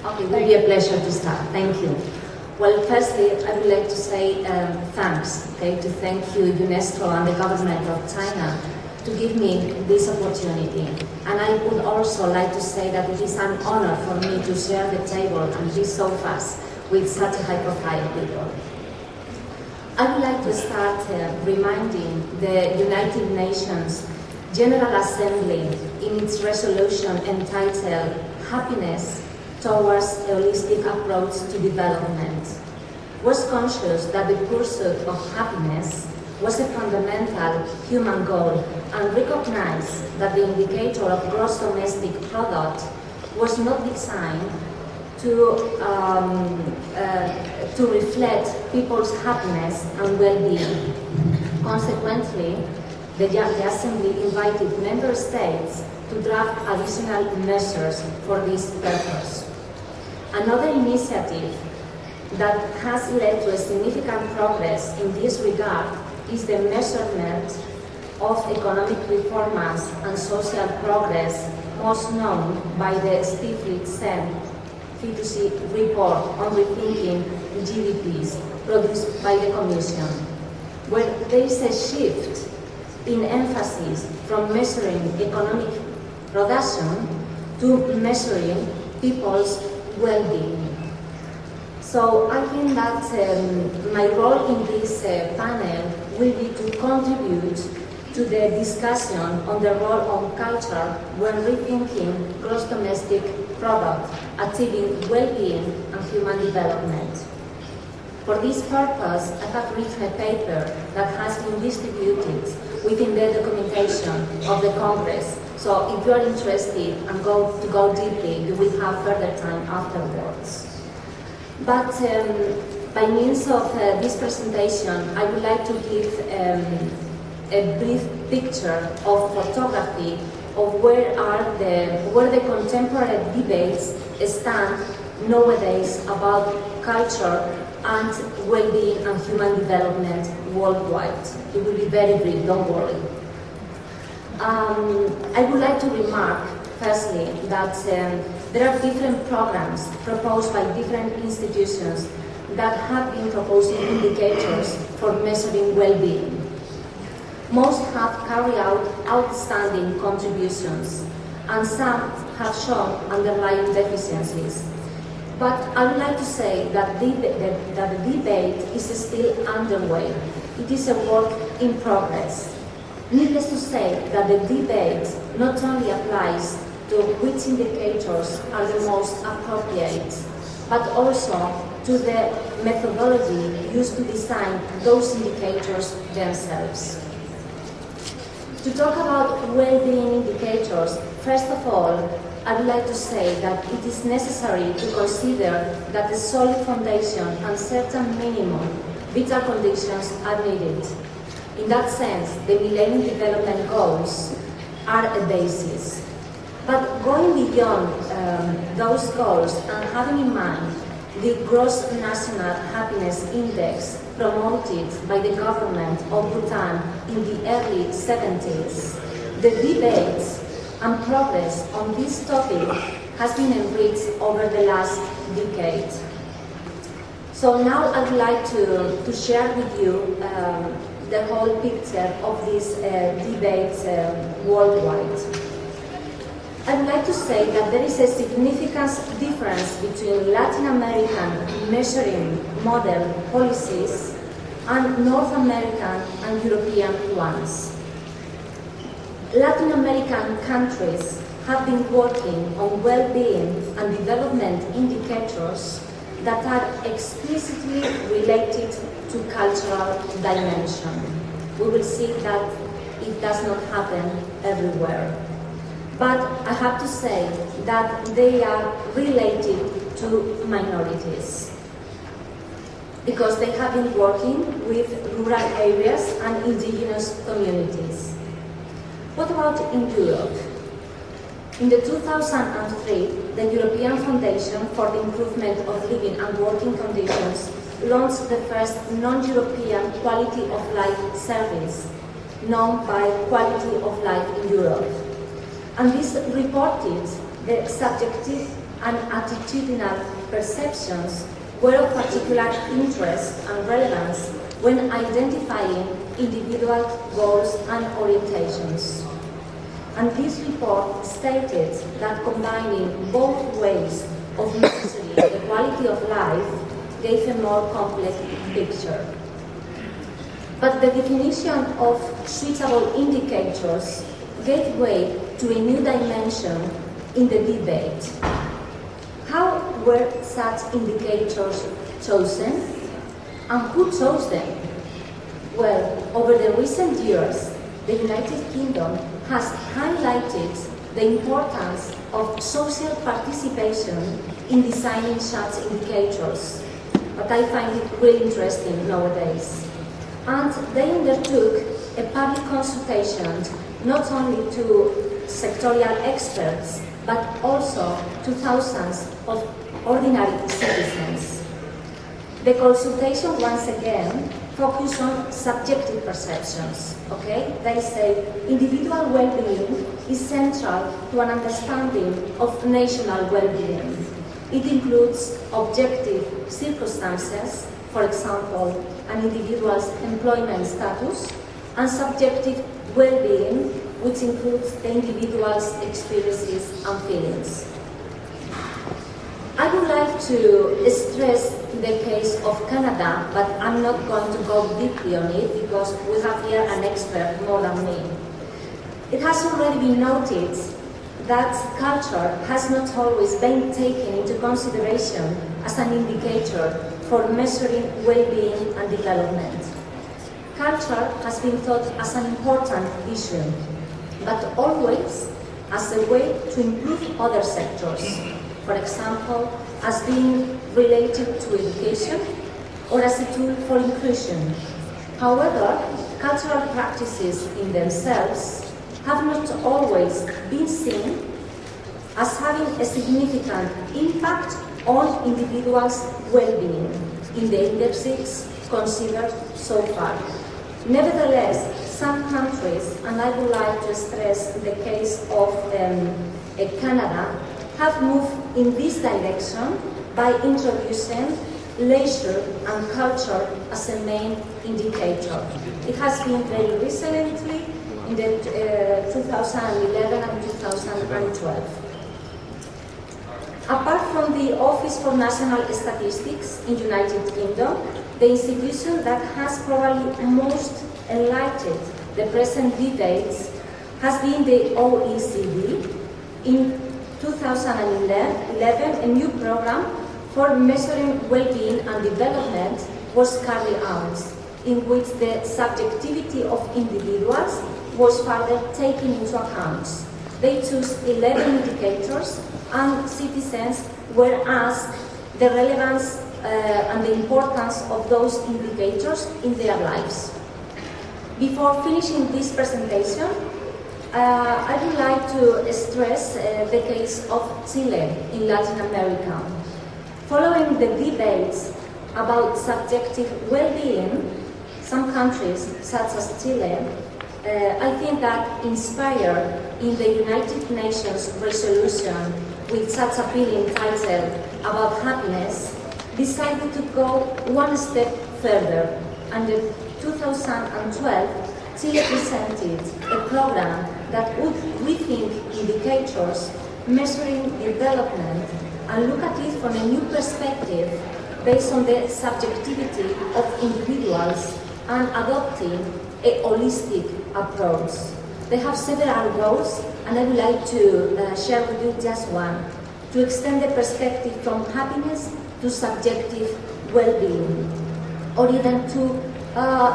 Okay, it will be a pleasure to start. Thank you. Well, firstly, I would like to say thanks, okay, to thank you, UNESCO and the government of China, to give me this opportunity. And I would also like to say that it is an honor for me to share the table and these sofas with such high-profile people. I would like to start reminding the United Nations General Assembly in its resolution entitled Happiness Towards a Holistic Approach to Development, was conscious that the pursuit of happiness was a fundamental human goal and recognized that the indicator of gross domestic product was not designed to reflect people's happiness and well-being. Consequently, the Assembly invited member states to draft additional measures for this purpose. Another initiative that has led to a significant progress in this regard is the measurement of economic performance and social progress, most known by the Stiglitz-Sen Fiduci report on rethinking GDPs produced by the Commission, where there is a shift in emphasis from measuring economic production to measuring people's well-being. So I think that my role in this panel will be to contribute to the discussion on the role of culture when rethinking gross domestic product, achieving well-being and human development. For this purpose, I have written a paper that has been distributed within the documentation of the Congress. So if you are interested and to go deeply, you will have further time afterwards. But by means of this presentation, I would like to give a brief picture of photography of where the contemporary debates stand nowadays about culture and well-being and human development worldwide. It will be very brief, don't worry. I would like to remark, firstly, that there are different programs proposed by different institutions that have been proposing indicators for measuring well-being. Most have carried out outstanding contributions, and some have shown underlying deficiencies. But I would like to say that the debate is still underway. It is a work in progress. Needless to say that the debate not only applies to which indicators are the most appropriate, but also to the methodology used to design those indicators themselves. To talk about well-being indicators, first of all, I would like to say that it is necessary to consider that a solid foundation and certain minimum vital conditions are needed. In that sense, the Millennium Development Goals are a basis. But going beyond those goals and having in mind the Gross National Happiness Index promoted by the government of Bhutan in the early 70s, the debates and progress on this topic has been enriched over the last decade. So now I would like to share with you the whole picture of these debates worldwide. I would like to say that there is a significant difference between Latin American measuring model policies and North American and European ones. Latin American countries have been working on well-being and development indicators that are explicitly related to cultural dimension. We will see that it does not happen everywhere. But I have to say that they are related to minorities, because they have been working with rural areas and indigenous communities. What about in Europe? In the 2003, the European Foundation for the Improvement of Living and Working Conditions launched the first non-European quality of life service, known by Quality of Life in Europe. And this reported the subjective and attitudinal perceptions were of particular interest and relevance when identifying individual goals and orientations. And this report stated that combining both ways of measuring the quality of life gave a more complete picture. But the definition of suitable indicators gave way to a new dimension in the debate. How were such indicators chosen? And who chose them? Well, over the recent years, the United Kingdom has highlighted the importance of social participation in designing such indicators. But I find it really interesting nowadays. And they undertook a public consultation not only to sectorial experts, but also to thousands of ordinary citizens. The consultation, once again, focused on subjective perceptions, okay? They say individual well-being is central to an understanding of national well-being. It includes objective circumstances, for example, an individual's employment status, and subjective well-being, which includes the individual's experiences and feelings. I would like to stress the case of Canada, but I'm not going to go deeply on it because we have here an expert more than me. It has already been noted that culture has not always been taken into consideration as an indicator for measuring well-being and development. Culture has been thought as an important issue, but always as a way to improve other sectors. For example, as being related to education or as a tool for inclusion. However, cultural practices in themselves have not always been seen as having a significant impact on individuals' well-being in the indexes considered so far. Nevertheless, some countries, and I would like to stress the case of Canada, have moved in this direction by introducing leisure and culture as a main indicator. It has been very recently in the 2011 and 2012. Apart from the Office for National Statistics in the United Kingdom, the institution that has probably most enlightened the present debates has been the OECD. In 2011, a new program for measuring well-being and development was carried out, in which the subjectivity of individuals was further taken into account. They chose 11 indicators, and citizens were asked the relevance and the importance of those indicators in their lives. Before finishing this presentation, I would like to stress the case of Chile in Latin America. Following the debates about subjective well-being, some countries, such as Chile, I think that inspired in the United Nations resolution with such appealing title about happiness, decided to go one step further. And in 2012, Chile presented a program that would rethink indicators measuring development and look at it from a new perspective based on the subjectivity of individuals and adopting a holistic approach. They have several goals, and I would like to share with you just one: to extend the perspective from happiness to subjective well-being, or even to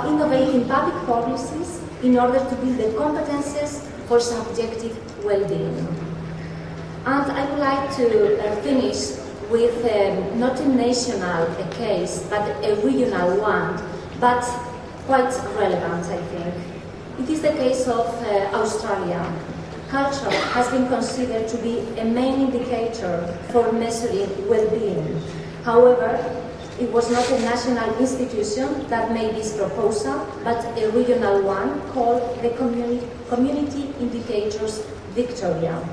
innovate in public policies in order to build the competences for subjective well-being. And I would like to finish with not a national case, but a regional one, but quite relevant, I think. It is the case of Australia. Culture has been considered to be a main indicator for measuring well-being. However, it was not a national institution that made this proposal, but a regional one called the Community Indicators Victoria.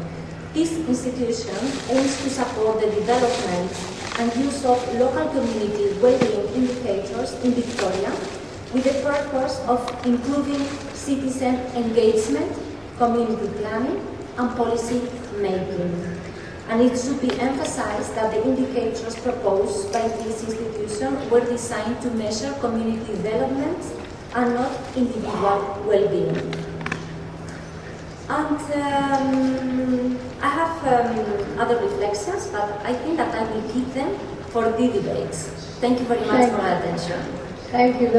This institution aims to support the development and use of local community well-being indicators in Victoria with the purpose of improving citizen engagement, community planning and policy making. And it should be emphasized that the indicators proposed by this institution were designed to measure community development and not individual well-being. And I have other reflections, but I think that I will keep them for the debates. Thank you very much for your attention. Thank you.